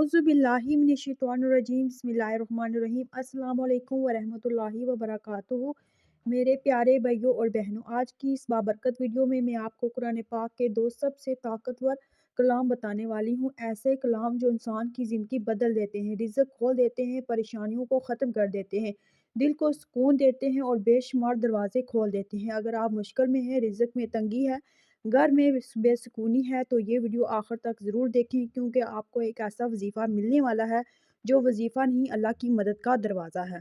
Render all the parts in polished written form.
औज़ुबिल्लाहि मिनश्शैतानिर्रजीम बिस्मिल्लाहिर्रहमानिर्रहीम अस्सलामु अलैकुम वरहमतुल्लाहि वबरकातुहू। मेरे प्यारे भाइयों और बहनों, आज की इस बाबरकत वीडियो में मैं आपको कुरान पाक के दो सबसे ताकतवर कलाम बताने वाली हूँ। ऐसे कलाम जो इंसान की ज़िंदगी बदल देते हैं, रिज़्क खोल देते हैं, परेशानियों को ख़त्म कर देते हैं, दिल को सुकून देते हैं और बेशुमार दरवाजे खोल देते हैं। अगर आप मुश्किल में हैं, रिज़्क में तंगी है, घर में बेसुकूनी है, तो ये वीडियो आखिर तक ज़रूर देखें, क्योंकि आपको एक ऐसा वजीफ़ा मिलने वाला है जो वजीफ़ा नहीं, अल्लाह की मदद का दरवाज़ा है।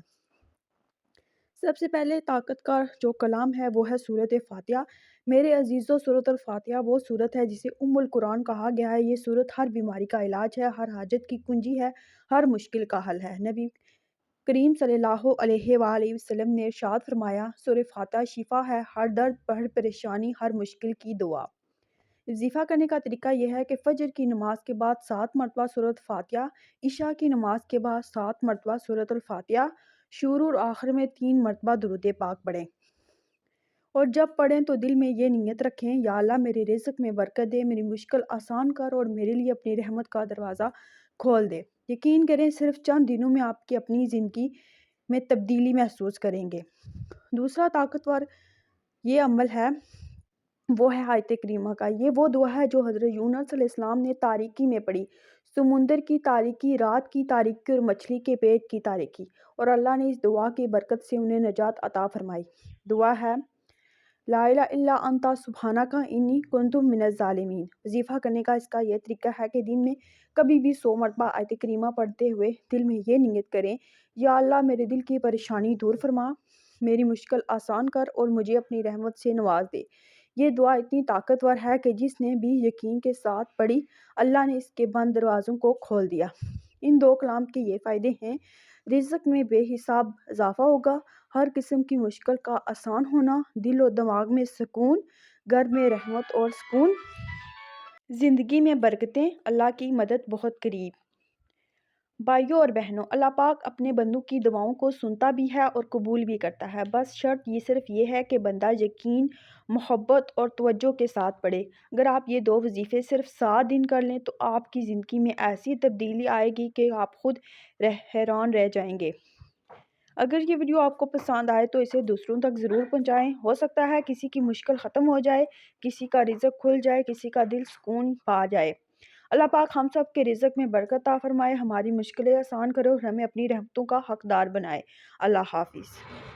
सबसे पहले ताकत का जो कलाम है वो है सूरत फातिहा। मेरे अजीज़ों, सूरत फातिहा वो सूरत है जिसे उम्मुल कुरान कहा गया है। ये सूरत हर बीमारी का इलाज है, हर हाजत की कुंजी है, हर मुश्किल का हल है। नबी करीम सल्लल्लाहु अलैहि वसल्लम ने इरशाद फरमाया, सूरह फातिहा शिफा है, हर दर्द, हर परेशानी, हर मुश्किल की दुआ। वज़ीफ़ा करने का तरीका यह है कि फ़जर की नमाज के बाद 7 मरतबा सूरत फातिहा, इशा की नमाज के बाद 7 मरतबा सूरतुल फातिहा, शुरू और आखिर में 3 मरतबा दुरूद पाक पढ़ें। और जब पढ़ें तो दिल में ये नीयत रखें, या अल्लाह मेरे रिज़्क में बरकत दे, मेरी मुश्किल आसान कर और मेरे लिए अपनी रहमत का दरवाज़ा खोल दे। यकीन करें, सिर्फ चंद दिनों में आपकी अपनी ज़िंदगी में तब्दीली महसूस करेंगे। दूसरा ताकतवर ये अमल है वो है आयत करीमा का। ये वो दुआ है जो हज़रत यूनुस अलैहिस्सलाम ने तारीकी में पढ़ी, समुंदर की तारीकी, रात की तारीकी और मछली के पेट की तारीकी, और अल्लाह ने इस दुआ की बरकत से उन्हें नजात अता फरमाई। दुआ है, ला इलाहा इल्ला अंता सुब्हानका इन्नी कुन्तु मिनज़ ज़ालिमीन। वजीफ़ा करने का इसका यह तरीका है कि दिन में कभी भी 100 मरतबा आयत करीमा पढ़ते हुए दिल में ये नियत करें, या अल्लाह मेरे दिल की परेशानी दूर फरमा, मेरी मुश्किल आसान कर और मुझे अपनी रहमत से नवाज दे। ये दुआ इतनी ताकतवर है कि जिसने भी यकीन के साथ पढ़ी, अल्लाह ने इसके बंद दरवाज़ों को खोल दिया। इन दो कलाम के ये फ़ायदे हैं, रिज़्क में बेहिसाब इजाफ़ा होगा, हर किस्म की मुश्किल का आसान होना, दिल और दिमाग में सुकून, घर में रहमत और सुकून, ज़िंदगी में बरकतें, अल्लाह की मदद बहुत करीब। भाइयों और बहनों, अल्लाह पाक अपने बंदों की दुआओं को सुनता भी है और कबूल भी करता है। बस शर्त ये सिर्फ ये है कि बंदा यकीन, मोहब्बत और तवज्जो के साथ पढ़े। अगर आप ये दो वजीफ़े सिर्फ 7 दिन कर लें तो आपकी ज़िंदगी में ऐसी तब्दीली आएगी कि आप खुद हैरान रह जाएंगे। अगर ये वीडियो आपको पसंद आए तो इसे दूसरों तक ज़रूर पहुँचाएँ। हो सकता है किसी की मुश्किल ख़त्म हो जाए, किसी का रिज़्क खुल जाए, किसी का दिल सुकून पा जाए। अल्लाह पाक हम सब के रिज़्क में बरकत अता फरमाए, हमारी मुश्किलें आसान करे और हमें अपनी रहमतों का हकदार बनाए। अल्लाह हाफ़िज़।